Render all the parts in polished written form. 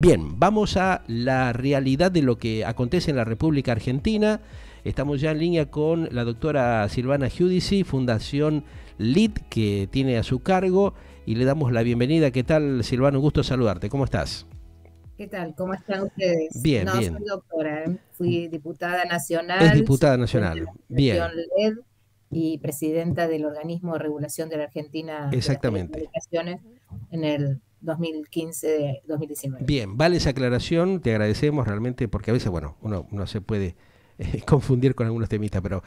Bien, vamos a la realidad de lo que acontece en la República Argentina. Estamos ya en línea con la doctora Silvana Giudici, Fundación LID, que tiene a su cargo, y le damos la bienvenida. ¿Qué tal, Silvana? Un gusto saludarte. ¿Cómo estás? ¿Qué tal? ¿Cómo están ustedes? Bien, No, bien. soy doctora, ¿eh? Fui diputada Es nacional, diputada subsistente de nacional. la Fundación Bien, LED y presidenta del Organismo de Regulación de la Argentina de las exactamente. Telecomunicaciones en el 2015-2019. Bien, vale esa aclaración, te agradecemos realmente, porque a veces, bueno, uno se puede confundir con algunos temistas, pero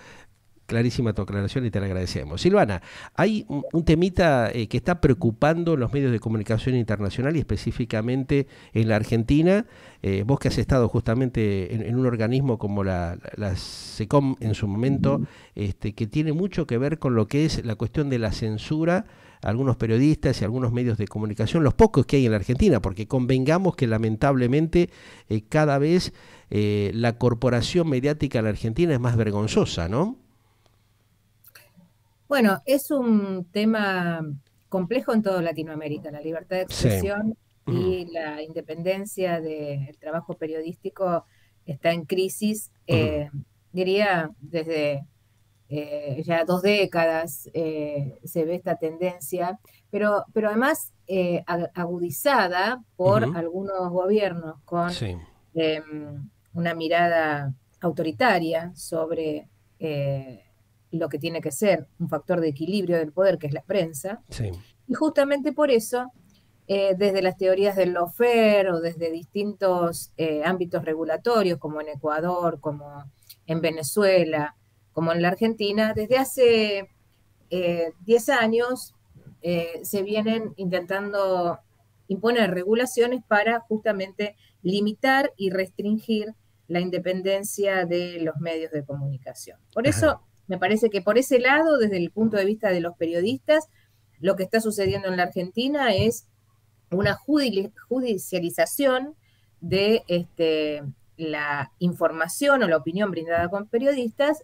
clarísima tu aclaración y te la agradecemos. Silvana, hay un temita que está preocupando los medios de comunicación internacional y específicamente en la Argentina. Vos que has estado justamente en un organismo como la SECOM en su momento, que tiene mucho que ver con lo que es la cuestión de la censura a algunos periodistas y a algunos medios de comunicación, los pocos que hay en la Argentina, porque convengamos que lamentablemente cada vez la corporación mediática en la Argentina es más vergonzosa, ¿no? Bueno, es un tema complejo en toda Latinoamérica. La libertad de Sí. expresión Ujú, y la independencia del trabajo periodístico está en crisis, ujú. diría desde ya 2 décadas se ve esta tendencia, pero además agudizada por Ujú. algunos gobiernos con Sí, eh, una mirada autoritaria sobre lo que tiene que ser un factor de equilibrio del poder, que es la prensa, sí. y justamente por eso desde las teorías del lawfare o desde distintos ámbitos regulatorios, como en Ecuador, como en Venezuela, como en la Argentina, desde hace 10 años se vienen intentando imponer regulaciones para justamente limitar y restringir la independencia de los medios de comunicación. Por Ajá. eso me parece que por ese lado, desde el punto de vista de los periodistas, lo que está sucediendo en la Argentina es una judicialización de la información o la opinión brindada por periodistas.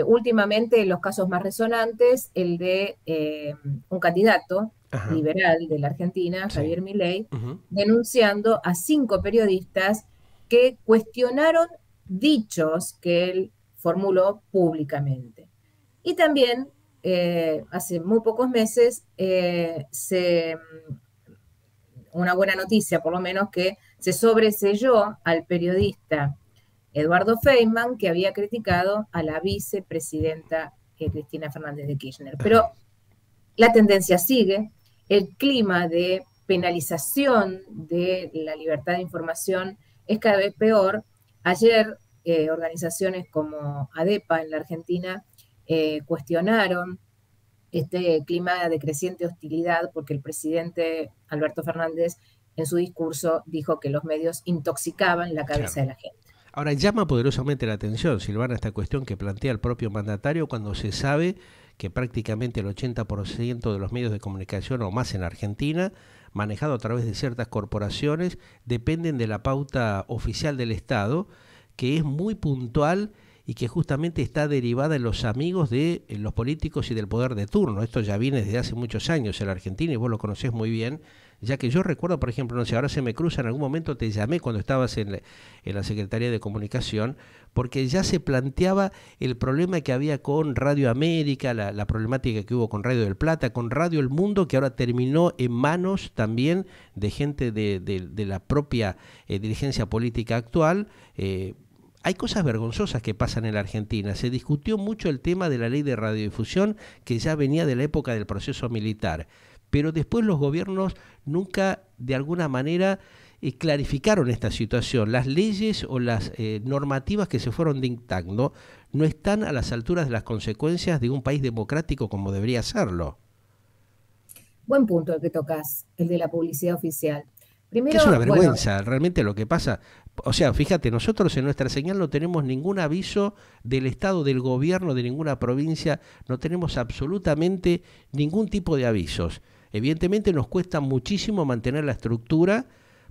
Últimamente los casos más resonantes, el de un candidato Ajá. liberal de la Argentina, Sí. Javier Milei, Ujú. denunciando a 5 periodistas que cuestionaron dichos que él formuló públicamente. Y también hace muy pocos meses una buena noticia, por lo menos, que se sobreselló al periodista Eduardo Feynman, que había criticado a la vicepresidenta Cristina Fernández de Kirchner. Pero Ajá. la tendencia sigue, el clima de penalización de la libertad de información es cada vez peor. Ayer organizaciones como ADEPA en la Argentina cuestionaron este clima de creciente hostilidad porque el presidente Alberto Fernández en su discurso dijo que los medios intoxicaban la cabeza Claro. de la gente. Ahora llama poderosamente la atención, Silvana, esta cuestión que plantea el propio mandatario cuando se sabe que prácticamente el 80% de los medios de comunicación o más en Argentina, manejado a través de ciertas corporaciones, dependen de la pauta oficial del Estado, que es muy puntual y que justamente está derivada en los amigos de los políticos y del poder de turno. Esto ya viene desde hace muchos años en la Argentina y vos lo conocés muy bien, ya que yo recuerdo, por ejemplo, no sé, ahora se me cruza, en algún momento te llamé cuando estabas en la Secretaría de Comunicación, porque ya se planteaba el problema que había con Radio América, la problemática que hubo con Radio del Plata, con Radio El Mundo, que ahora terminó en manos también de gente de la propia dirigencia política actual. Hay cosas vergonzosas que pasan en la Argentina. Se discutió mucho el tema de la ley de radiodifusión que ya venía de la época del proceso militar, pero después los gobiernos nunca de alguna manera clarificaron esta situación. Las leyes o las normativas que se fueron dictando no están a las alturas de las consecuencias de un país democrático como debería serlo. Buen punto el que tocas, el de la publicidad oficial. Que es una Primero, bueno, vergüenza realmente lo que pasa. O sea, fíjate, nosotros en nuestra señal no tenemos ningún aviso del Estado, del gobierno, de ninguna provincia, no tenemos absolutamente ningún tipo de avisos. Evidentemente nos cuesta muchísimo mantener la estructura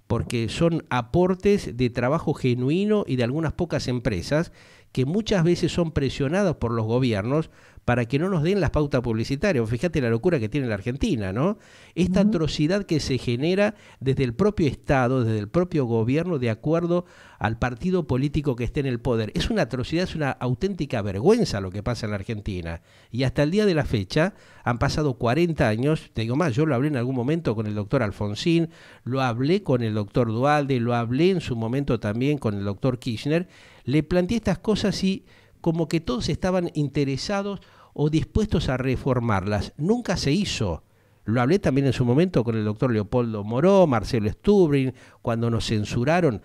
porque son aportes de trabajo genuino y de algunas pocas empresas que muchas veces son presionadas por los gobiernos para que no nos den las pautas publicitarias. Fíjate la locura que tiene la Argentina, ¿no? Esta atrocidad que se genera desde el propio Estado, desde el propio gobierno, de acuerdo al partido político que esté en el poder. Es una atrocidad, es una auténtica vergüenza lo que pasa en la Argentina. Y hasta el día de la fecha han pasado 40 años, te digo más, yo lo hablé en algún momento con el doctor Alfonsín, lo hablé con el doctor Duhalde, lo hablé en su momento también con el doctor Kirchner, le planteé estas cosas y como que todos estaban interesados o dispuestos a reformarlas. Nunca se hizo. Lo hablé también en su momento con el doctor Leopoldo Moró, Marcelo Stubrin, cuando nos censuraron,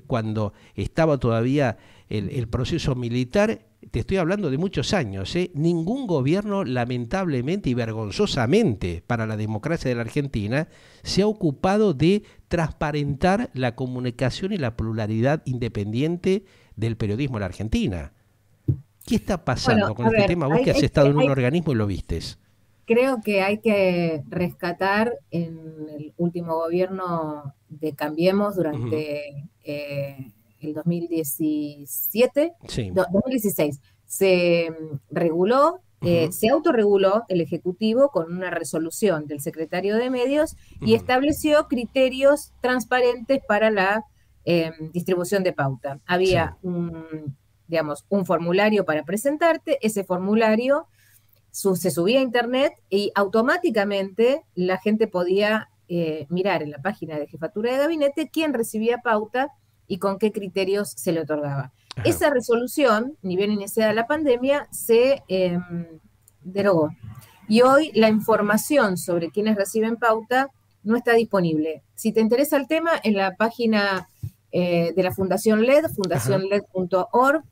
cuando estaba todavía el proceso militar. Te estoy hablando de muchos años. Ningún gobierno, lamentablemente y vergonzosamente para la democracia de la Argentina, se ha ocupado de transparentar la comunicación y la pluralidad independiente del periodismo en la Argentina. ¿Qué está pasando con este tema? Vos que has estado en un organismo y lo vistes. Creo que hay que rescatar en el último gobierno de Cambiemos durante el 2017, Sí. 2016, se reguló, se autorreguló el Ejecutivo con una resolución del secretario de Medios y estableció criterios transparentes para la distribución de pauta. Había un formulario para presentarte, ese formulario se subía a internet y automáticamente la gente podía mirar en la página de Jefatura de Gabinete quién recibía pauta y con qué criterios se le otorgaba. Ajá. Esa resolución, ni bien iniciada la pandemia, se derogó. Y hoy la información sobre quiénes reciben pauta no está disponible. Si te interesa el tema, en la página de la Fundación LED, fundacionled.org,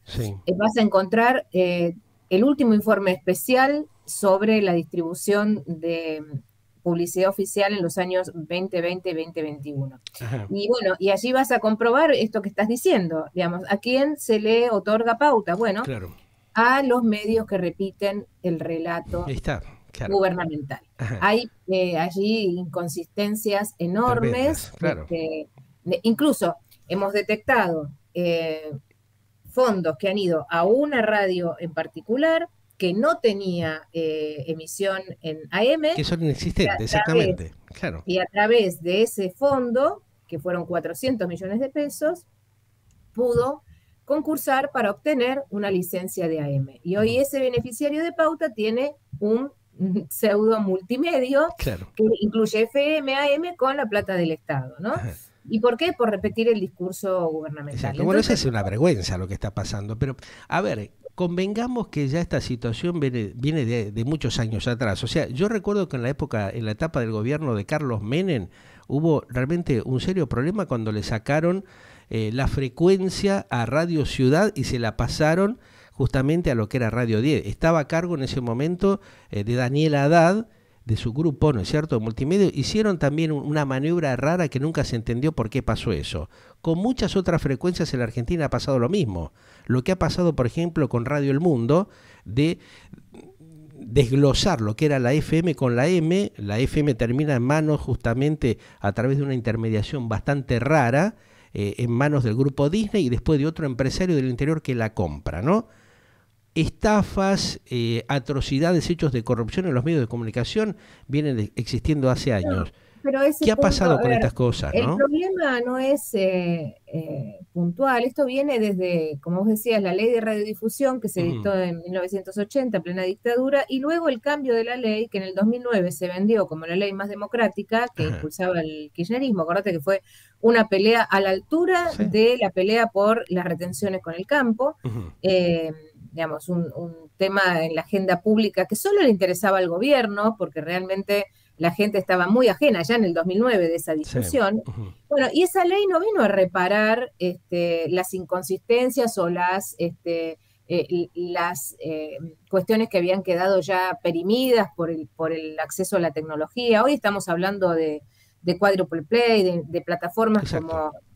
vas a encontrar el último informe especial sobre la distribución de publicidad oficial en los años 2020 y 2021. Ajá. Y bueno, y allí vas a comprobar esto que estás diciendo, digamos, ¿a quién se le otorga pauta? Bueno, claro, a los medios que repiten el relato gubernamental. Ajá. Hay allí inconsistencias enormes. Claro. Incluso hemos detectado fondos que han ido a una radio en particular que no tenía emisión en AM. Que son inexistentes, exactamente. Claro. Y a través de ese fondo, que fueron 400 millones de pesos, pudo concursar para obtener una licencia de AM. Y hoy ese beneficiario de pauta tiene un pseudo multimedio que incluye FM, AM con la plata del Estado, ¿no? Ajá. ¿Y por qué? Por repetir el discurso gubernamental. Exacto. Bueno, eso es una vergüenza lo que está pasando. Pero, a ver, convengamos que ya esta situación viene de muchos años atrás. O sea, yo recuerdo que en la etapa del gobierno de Carlos Menem, hubo realmente un serio problema cuando le sacaron la frecuencia a Radio Ciudad y se la pasaron justamente a lo que era Radio 10. Estaba a cargo en ese momento de Daniel Haddad, de su grupo, ¿no es cierto?, multimedia. Hicieron también una maniobra rara que nunca se entendió por qué pasó eso. Con muchas otras frecuencias en la Argentina ha pasado lo mismo. Lo que ha pasado, por ejemplo, con Radio El Mundo, de desglosar lo que era la FM con la M. La FM termina en manos justamente a través de una intermediación bastante rara, en manos del grupo Disney y después de otro empresario del interior que la compra, ¿no? Estafas, atrocidades, hechos de corrupción en los medios de comunicación vienen existiendo hace años. Pero ¿Qué ha pasado con estas cosas? El problema no es puntual, esto viene desde, como vos decías, la ley de radiodifusión que se dictó en 1980, en plena dictadura, y luego el cambio de la ley que en el 2009 se vendió como la ley más democrática que impulsaba el kirchnerismo. Acordate que fue una pelea a la altura de la pelea por las retenciones con el campo. Digamos, un tema en la agenda pública que solo le interesaba al gobierno, porque realmente la gente estaba muy ajena ya en el 2009 de esa discusión. Bueno, y esa ley no vino a reparar las inconsistencias o las cuestiones que habían quedado ya perimidas por el acceso a la tecnología. Hoy estamos hablando de quadruple play, de plataformas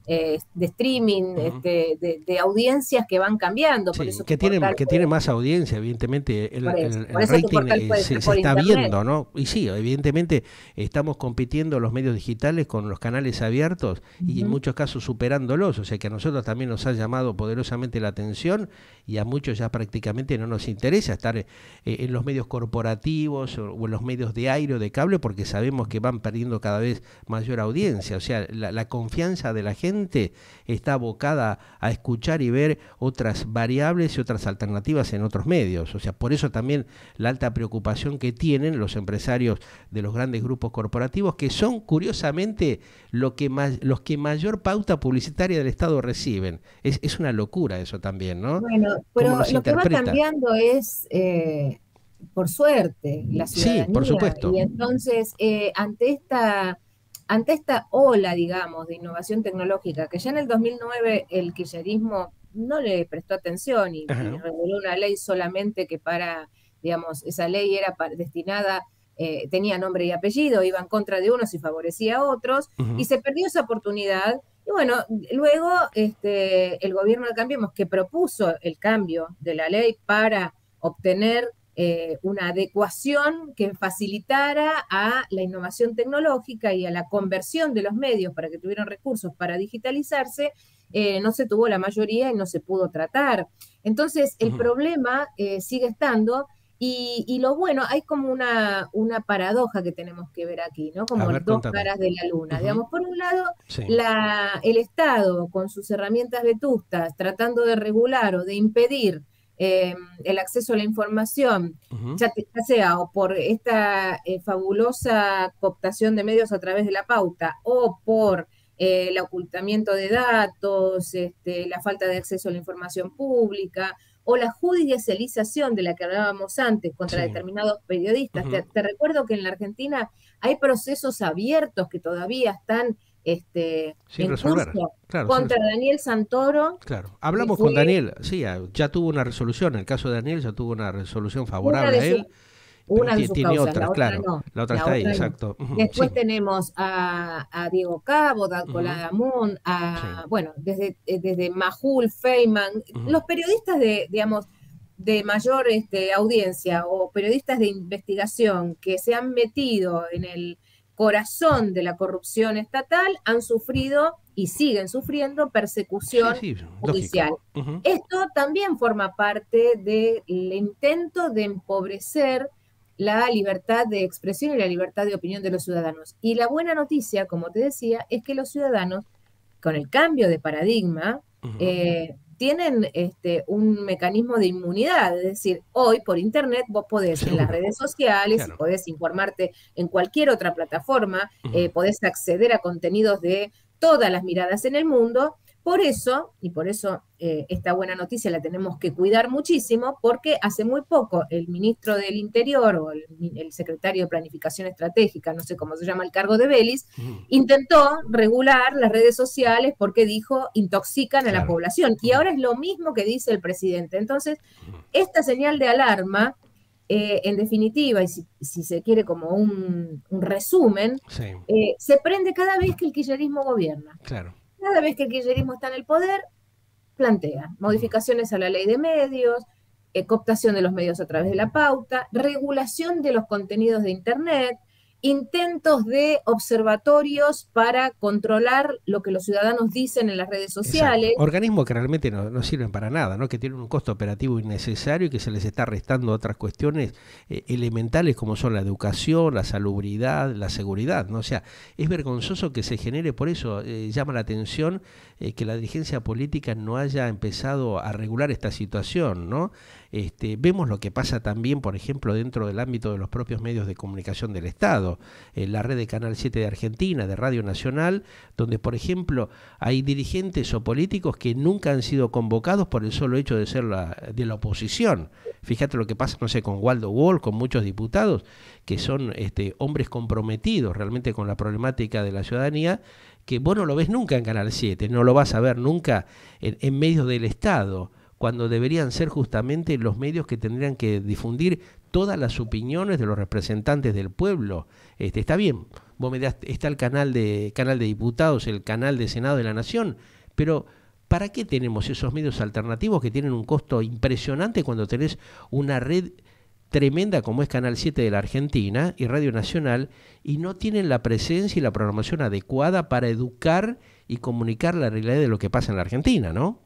de streaming, de audiencias que van cambiando. Por Sí, eso que tienen más audiencia, evidentemente por el eso tu rating portal puede se ser por está internet. viendo, ¿no? Y sí, evidentemente estamos compitiendo los medios digitales con los canales abiertos y en Ujú. muchos casos superándolos, o sea que a nosotros también nos ha llamado poderosamente la atención y a muchos ya prácticamente no nos interesa estar en los medios corporativos o en los medios de aire o de cable porque sabemos que van perdiendo cada vez mayor audiencia, o sea, la confianza de la gente está abocada a escuchar y ver otras variables y otras alternativas en otros medios. O sea, por eso también la alta preocupación que tienen los empresarios de los grandes grupos corporativos, que son curiosamente los que mayor pauta publicitaria del Estado reciben. Es una locura eso también, ¿no? Bueno, ¿Cómo pero nos lo que va interpreta? cambiando es, por suerte, la Sí, por ciudadanía. supuesto. Y entonces, ante esta ola, digamos, de innovación tecnológica, que ya en el 2009 el kirchnerismo no le prestó atención y Ajá. reguló una ley solamente que para, digamos, esa ley era destinada, tenía nombre y apellido, iba en contra de unos y favorecía a otros, y Ujú. se perdió esa oportunidad. Y bueno, luego el gobierno de Cambiemos, que propuso el cambio de la ley para obtener una adecuación que facilitara a la innovación tecnológica y a la conversión de los medios para que tuvieran recursos para digitalizarse, no se tuvo la mayoría y no se pudo tratar. Entonces, el Ujú. problema sigue estando. Y lo bueno, hay como una paradoja que tenemos que ver aquí, ¿no? A Como ver, dos contame. caras de la luna. Ujú. Digamos, por un lado, Sí. el Estado, con sus herramientas vetustas, tratando de regular o de impedir el acceso a la información, Ujú. ya sea o por esta fabulosa cooptación de medios a través de la pauta o por el ocultamiento de datos, la falta de acceso a la información pública o la judicialización de la que hablábamos antes contra Sí. determinados periodistas. Ujú. Te recuerdo que en la Argentina hay procesos abiertos que todavía están Sin en resolver. curso Claro, sin contra resolver. Daniel Santoro, Claro, que hablamos fue con Daniel, sí, ya tuvo una resolución, el caso de Daniel ya tuvo una resolución una favorable de a sus él, pero una de sus tiene causas, otras, la otra claro, no, la otra la está ahí, otra no. exacto. Ujú, Después sí, tenemos a Diego Cabo, ujú, Dalcola Damun, sí, bueno, desde Majul, Feynman, ujú, los periodistas digamos, de mayor audiencia o periodistas de investigación que se han metido en el corazón de la corrupción estatal han sufrido y siguen sufriendo sí, persecución sí, lógico. judicial. Ujú, Esto también forma parte del intento de empobrecer la libertad de expresión y la libertad de opinión de los ciudadanos. Y la buena noticia, como te decía, es que los ciudadanos, con el cambio de paradigma, ujú, tienen un mecanismo de inmunidad. Es decir, hoy por Internet vos podés en las seguro, redes sociales y claro. podés informarte en cualquier otra plataforma, Ujú, podés acceder a contenidos de todas las miradas en el mundo. Por eso, y por eso esta buena noticia la tenemos que cuidar muchísimo, porque hace muy poco el ministro del Interior o el secretario de Planificación Estratégica, no sé cómo se llama el cargo de Belis, ujú, intentó regular las redes sociales porque dijo intoxican a la claro. población. Y Ujú, ahora es lo mismo que dice el presidente. Entonces, ujú, esta señal de alarma, en definitiva, y si se quiere como un resumen, sí, se prende cada vez que el kirchnerismo gobierna. claro. Cada vez que el kirchnerismo está en el poder, plantea Ujú. modificaciones a la ley de medios, cooptación de los medios a través de la pauta, regulación de los contenidos de Internet, intentos de observatorios para controlar lo que los ciudadanos dicen en las redes Exacto. sociales. Organismos que realmente no sirven para nada, ¿no? Que tienen un costo operativo innecesario y que se les está restando otras cuestiones elementales como son la educación, la salubridad, la seguridad, ¿no? O sea, es vergonzoso que se genere, por eso llama la atención que la dirigencia política no haya empezado a regular esta situación, ¿no? Vemos lo que pasa también, por ejemplo, dentro del ámbito de los propios medios de comunicación del Estado, la red de Canal 7 de Argentina, de Radio Nacional, donde, por ejemplo, hay dirigentes o políticos que nunca han sido convocados por el solo hecho de ser de la oposición. Fíjate lo que pasa, no sé, con Waldo Wall, con muchos diputados, que son hombres comprometidos realmente con la problemática de la ciudadanía, que vos no lo ves nunca en Canal 7, no lo vas a ver nunca en medios del Estado, cuando deberían ser justamente los medios que tendrían que difundir todas las opiniones de los representantes del pueblo. Está bien, vos me das, está el canal de diputados, el canal de Senado de la Nación, pero ¿para qué tenemos esos medios alternativos que tienen un costo impresionante cuando tenés una red tremenda como es Canal 7 de la Argentina y Radio Nacional, y no tienen la presencia y la programación adecuada para educar y comunicar la realidad de lo que pasa en la Argentina, ¿no?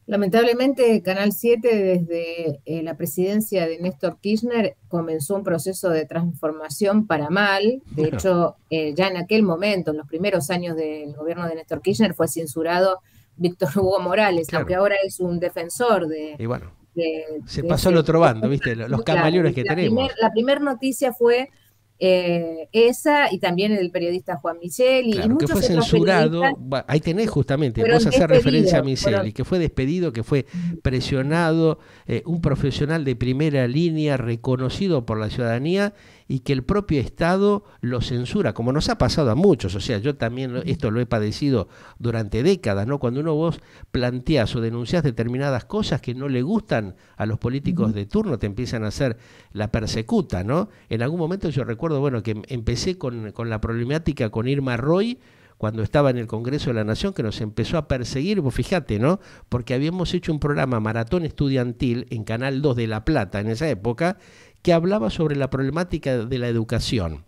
Lamentablemente, Canal 7, desde la presidencia de Néstor Kirchner, comenzó un proceso de transformación para mal. De hecho, ya en aquel momento, en los primeros años del gobierno de Néstor Kirchner, fue censurado Víctor Hugo Morales, Claro. Aunque ahora es un defensor de... Y bueno, se de pasó ese- al otro bando, ¿viste? Los Claro, camaleones que tenemos. la primer noticia fue esa, y también el periodista Juan Michel y Claro, que muchos fue otros censurado, periodistas ahí tenés justamente, fueron vos hacer referencia a despedidos. Michel, y que fue despedido, que fue presionado, un profesional de primera línea, reconocido por la ciudadanía, y que el propio Estado lo censura, como nos ha pasado a muchos. O sea, yo también esto lo he padecido durante décadas, ¿no? Cuando vos planteás o denunciás determinadas cosas que no le gustan a los políticos de turno, te empiezan a hacer la persecuta, ¿no? En algún momento yo recuerdo, bueno, que empecé con la problemática con Irma Roy, cuando estaba en el Congreso de la Nación, que nos empezó a perseguir, vos fíjate, ¿no? Porque habíamos hecho un programa Maratón Estudiantil en Canal 2 de La Plata en esa época, que hablaba sobre la problemática de la educación.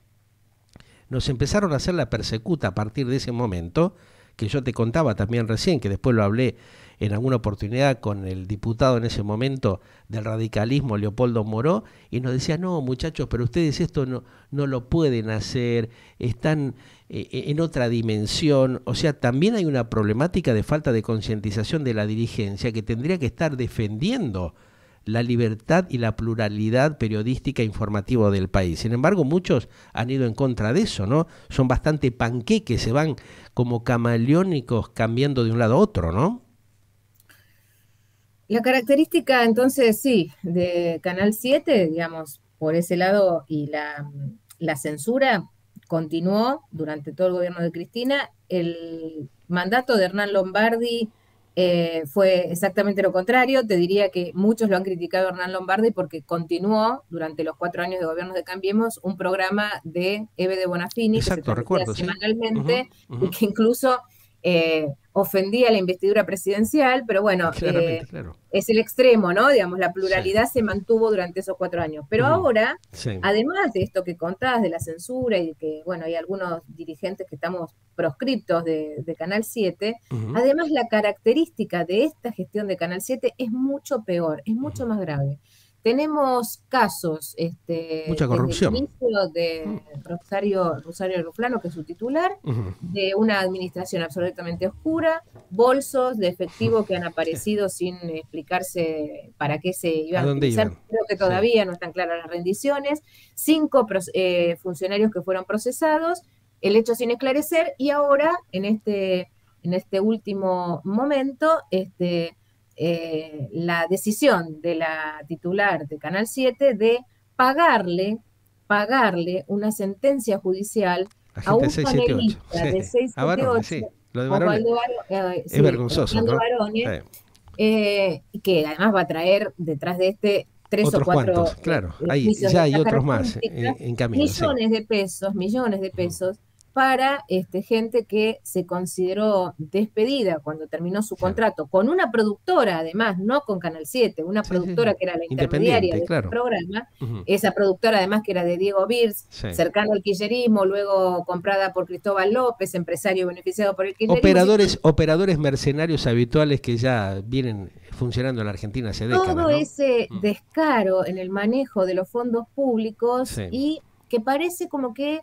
Nos empezaron a hacer la persecuta a partir de ese momento, que yo te contaba también recién, que después lo hablé en alguna oportunidad con el diputado en ese momento del radicalismo, Leopoldo Moró, y nos decía, no muchachos, pero ustedes esto no lo pueden hacer, están en otra dimensión. O sea, también hay una problemática de falta de concientización de la dirigencia que tendría que estar defendiendo la libertad y la pluralidad periodística e informativa del país. Sin embargo, muchos han ido en contra de eso, ¿no? Son bastante panqueques, se van como camaleónicos cambiando de un lado a otro, ¿no? La característica, entonces, sí, de Canal 7, digamos, por ese lado, y la censura continuó durante todo el gobierno de Cristina. El mandato de Hernán Lombardi fue exactamente lo contrario. Te diría que muchos lo han criticado a Hernán Lombardi porque continuó durante los 4 años de gobierno de Cambiemos un programa de Eve de Bonafini que se Exacto, transmitía recuerdo, sí. semanalmente y Ujú. que incluso ofendía la investidura presidencial, pero bueno, Claramente, claro. es el extremo, ¿no? Digamos, la Sí. pluralidad se mantuvo durante esos 4 años. Pero Ujú. ahora, Sí. además de esto que contás, de la censura y de que, bueno, hay algunos dirigentes que estamos proscriptos de Canal 7, Ujú. además la característica de esta gestión de Canal 7 es mucho peor, es mucho Ujú. más grave. Tenemos casos Mucha desde el corrupción. inicio de Rosario Ruflano, que es su titular, Ujú. de una administración absolutamente oscura, bolsos de efectivo que han aparecido sin explicarse para qué se ¿A iban a dónde utilizar. iban? Creo que Sí. todavía no están claras las rendiciones. 5 funcionarios que fueron procesados, el hecho sin esclarecer, y ahora, en este último momento, la decisión de la titular de Canal 7 de pagarle una sentencia judicial a Agente un 678. panelista de Sí. A Barone, 678, sí. Lo de Barone Osvaldo es vergonzoso, Orlando ¿no? Barone, Sí. que además va a traer detrás de 3 o Otros 4 cuantos, claro. juicios Ya de hay estas otros más características, en camino, sí. millones de pesos para gente que se consideró despedida cuando terminó su Sí. contrato con una productora, además, no con Canal 7, una Sí, productora sí. que era la intermediaria Independiente, de este claro. programa, Ujú. esa productora además que era de Diego Birs, Sí. cercano al kirchnerismo, luego comprada por Cristóbal López, empresario beneficiado por el kirchnerismo. Operadores mercenarios habituales que ya vienen funcionando en la Argentina hace décadas, Todo ¿no? ese descaro en el manejo de los fondos públicos Sí. y que parece como que,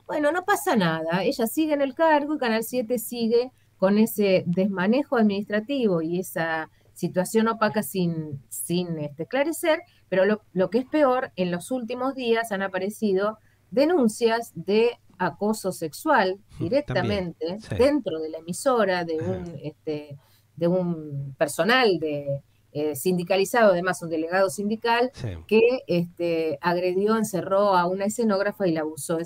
bueno, no pasa nada. Ella sigue en el cargo y Canal 7 sigue con ese desmanejo administrativo y esa situación opaca sin esclarecer, pero lo que es peor, en los últimos días han aparecido denuncias de acoso sexual También. directamente Sí. dentro de la emisora de un personal sindicalizado, además un delegado sindical, Sí. que agredió, encerró a una escenógrafa y la abusó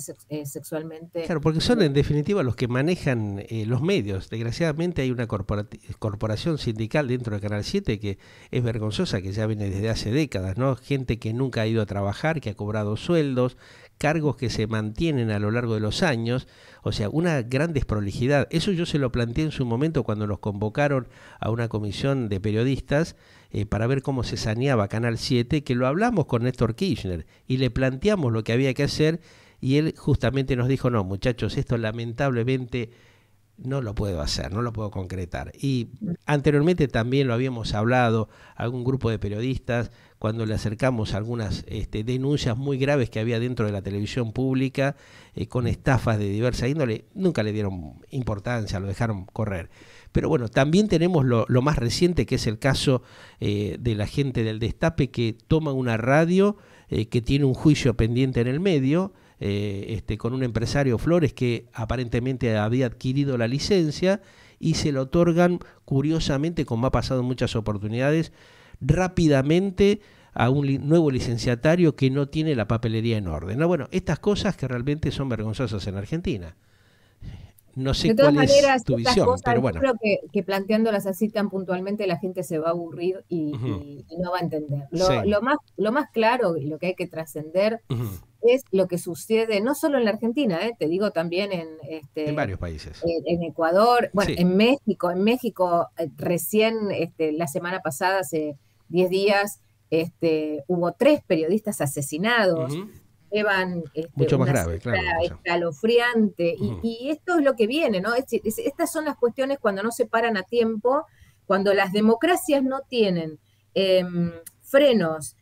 sexualmente. Claro, porque son en definitiva los que manejan los medios. Desgraciadamente hay una corporación sindical dentro de Canal 7 que es vergonzosa, que ya viene desde hace décadas, ¿no? Gente que nunca ha ido a trabajar, que ha cobrado sueldos, cargos que se mantienen a lo largo de los años, o sea, una gran desprolijidad. Eso yo se lo planteé en su momento cuando nos convocaron a una comisión de periodistas para ver cómo se saneaba Canal 7, que lo hablamos con Néstor Kirchner y le planteamos lo que había que hacer, y él justamente nos dijo, no, muchachos, esto lamentablemente no lo puedo hacer, no lo puedo concretar. Y anteriormente también lo habíamos hablado, algún grupo de periodistas, cuando le acercamos algunas denuncias muy graves que había dentro de la televisión pública, con estafas de diversa índole, nunca le dieron importancia, lo dejaron correr. Pero bueno, también tenemos lo más reciente, que es el caso de la gente del Destape, que toma una radio que tiene un juicio pendiente en el medio, con un empresario, Flores, que aparentemente había adquirido la licencia, y se lo otorgan, curiosamente, como ha pasado en muchas oportunidades, rápidamente a un nuevo licenciatario que no tiene la papelería en orden, ¿no? Bueno, estas cosas que realmente son vergonzosas en Argentina. No sé cuál es tu visión, cosas, pero bueno. Yo creo que planteándolas así tan puntualmente la gente se va a aburrir y no va a entender. Sí. Lo más claro y lo que hay que trascender es lo que sucede no solo en la Argentina, te digo también en varios países. En Ecuador, bueno, Sí. en México recién la semana pasada, hace 10 días, hubo 3 periodistas asesinados. Llevan mucho más una grave, cifra claro. escalofriante, y esto es lo que viene, ¿no? Estas son las cuestiones cuando no se paran a tiempo, cuando las democracias no tienen frenos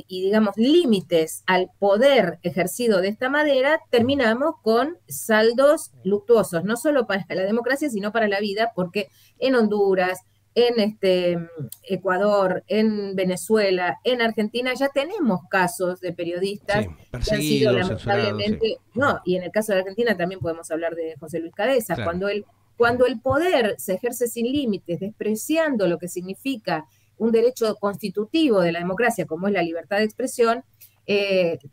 digamos, límites al poder ejercido de esta manera, terminamos con saldos luctuosos, no solo para la democracia, sino para la vida, porque en Honduras, en Ecuador, en Venezuela, en Argentina, ya tenemos casos de periodistas que han sido lamentablemente, sí. no, y en el caso de Argentina también podemos hablar de José Luis Cabezas, Claro. cuando el poder se ejerce sin límites, despreciando lo que significa un derecho constitutivo de la democracia, como es la libertad de expresión,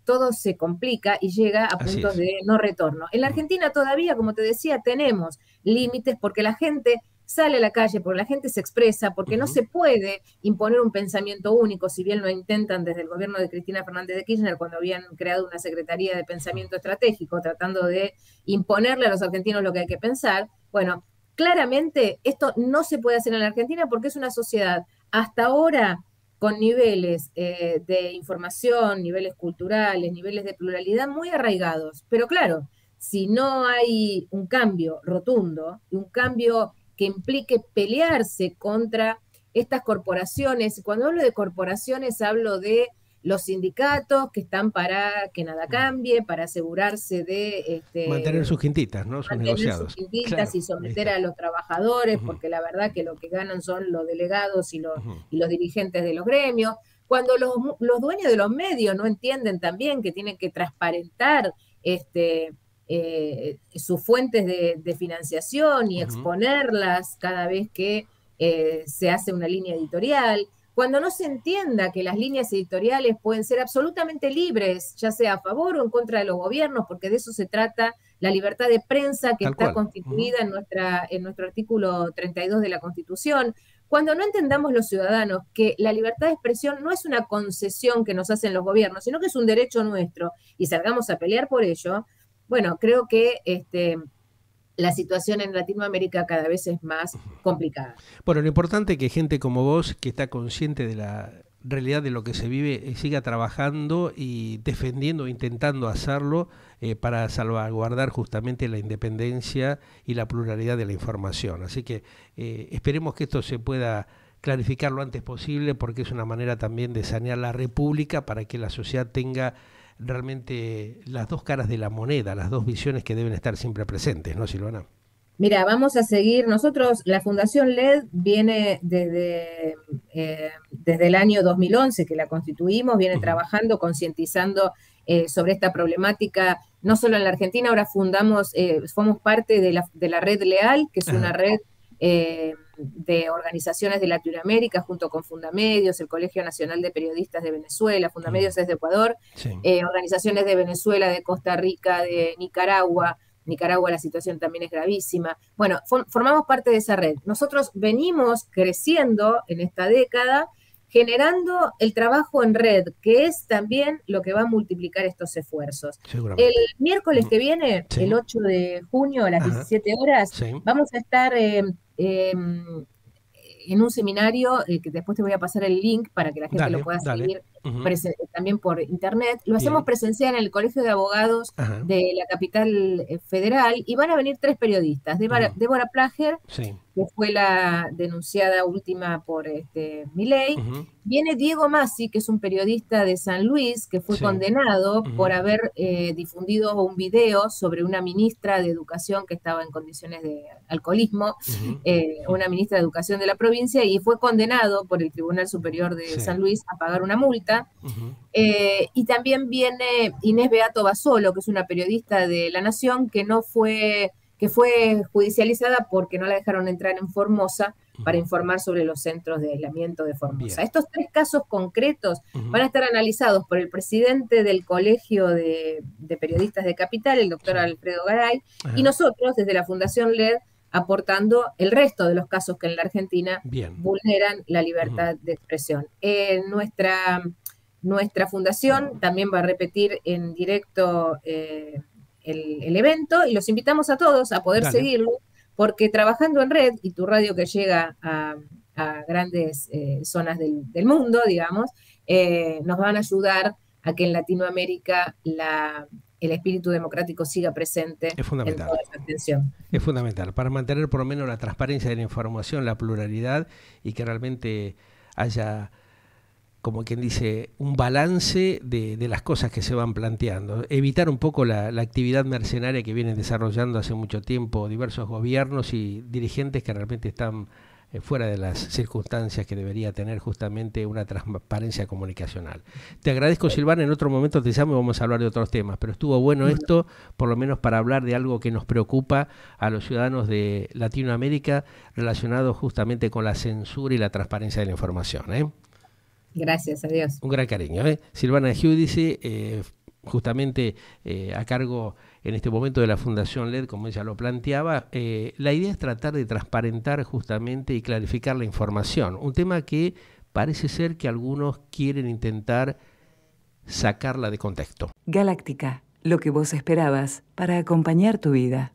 todo se complica y llega a puntos de no retorno. En la Argentina todavía, como te decía, tenemos límites porque la gente sale a la calle, porque la gente se expresa, porque no se puede imponer un pensamiento único, si bien lo intentan desde el gobierno de Cristina Fernández de Kirchner cuando habían creado una Secretaría de Pensamiento Estratégico, tratando de imponerle a los argentinos lo que hay que pensar. Bueno, claramente esto no se puede hacer en la Argentina porque es una sociedad hasta ahora con niveles de información, niveles culturales, niveles de pluralidad muy arraigados. Pero claro, si no hay un cambio rotundo, un cambio que implique pelearse contra estas corporaciones, cuando hablo de corporaciones hablo de los sindicatos que están para que nada cambie, para asegurarse de mantener sus quintitas, ¿no? Sus negociados. Sus quintitas, claro, y someter a los trabajadores, porque la verdad que lo que ganan son los delegados y los dirigentes de los gremios. Cuando los dueños de los medios no entienden también que tienen que transparentar sus fuentes de financiación y exponerlas cada vez que se hace una línea editorial. Cuando no se entienda que las líneas editoriales pueden ser absolutamente libres, ya sea a favor o en contra de los gobiernos, porque de eso se trata la libertad de prensa que está constituida en nuestro artículo 32 de la Constitución. Cuando no entendamos los ciudadanos que la libertad de expresión no es una concesión que nos hacen los gobiernos, sino que es un derecho nuestro y salgamos a pelear por ello, bueno, creo que la situación en Latinoamérica cada vez es más complicada. Bueno, lo importante es que gente como vos, que está consciente de la realidad de lo que se vive, siga trabajando y defendiendo, intentando hacerlo para salvaguardar justamente la independencia y la pluralidad de la información. Así que esperemos que esto se pueda clarificar lo antes posible, porque es una manera también de sanear la República para que la sociedad tenga realmente las dos caras de la moneda, las dos visiones que deben estar siempre presentes, ¿no, Silvana? Mira, vamos a seguir. Nosotros, la Fundación LED viene desde el año 2011 que la constituimos, viene trabajando, concientizando sobre esta problemática, no solo en la Argentina. Ahora formos parte de la Red Leal, que es una red de organizaciones de Latinoamérica, junto con Fundamedios, el Colegio Nacional de Periodistas de Venezuela, Fundamedios es de Ecuador, organizaciones de Venezuela, de Costa Rica, de Nicaragua la situación también es gravísima. Bueno, formamos parte de esa red. Nosotros venimos creciendo en esta década generando el trabajo en red, que es también lo que va a multiplicar estos esfuerzos. El miércoles que viene, sí. el 8 de junio a las 17 horas, sí. vamos a estar en un seminario que después te voy a pasar el link para que la gente lo pueda seguir también por internet. Lo hacemos presencial en el Colegio de Abogados de la capital federal y van a venir 3 periodistas. Débora Plager, que fue la denunciada última por Milei. Viene Diego Masi, que es un periodista de San Luis, que fue condenado por haber difundido un video sobre una ministra de Educación que estaba en condiciones de alcoholismo, una ministra de Educación de la provincia, y fue condenado por el Tribunal Superior de San Luis a pagar una multa. Y también viene Inés Beato Basolo, que es una periodista de La Nación, que fue judicializada porque no la dejaron entrar en Formosa para informar sobre los centros de aislamiento de Formosa. Bien. Estos 3 casos concretos van a estar analizados por el presidente del Colegio de Periodistas de Capital, el doctor Alfredo Garay, y nosotros desde la Fundación LED aportando el resto de los casos que en la Argentina vulneran la libertad de expresión. Nuestra fundación también va a repetir en directo el evento y los invitamos a todos a poder seguirlo, porque trabajando en red y tu radio que llega a grandes zonas del mundo, digamos, nos van a ayudar a que en Latinoamérica el espíritu democrático siga presente en toda esa atención. Es fundamental, para mantener por lo menos la transparencia de la información, la pluralidad y que realmente haya, como quien dice, un balance de las cosas que se van planteando. Evitar un poco la actividad mercenaria que vienen desarrollando hace mucho tiempo diversos gobiernos y dirigentes que realmente están fuera de las circunstancias que debería tener justamente una transparencia comunicacional. Te agradezco, Silvana, en otro momento te llamo y vamos a hablar de otros temas, pero estuvo bueno esto, por lo menos para hablar de algo que nos preocupa a los ciudadanos de Latinoamérica relacionado justamente con la censura y la transparencia de la información. Gracias, adiós. Un gran cariño. Silvana Giudice, justamente a cargo en este momento de la Fundación LED, como ella lo planteaba. La idea es tratar de transparentar justamente y clarificar la información, un tema que parece ser que algunos quieren intentar sacarla de contexto. Galáctica, lo que vos esperabas para acompañar tu vida.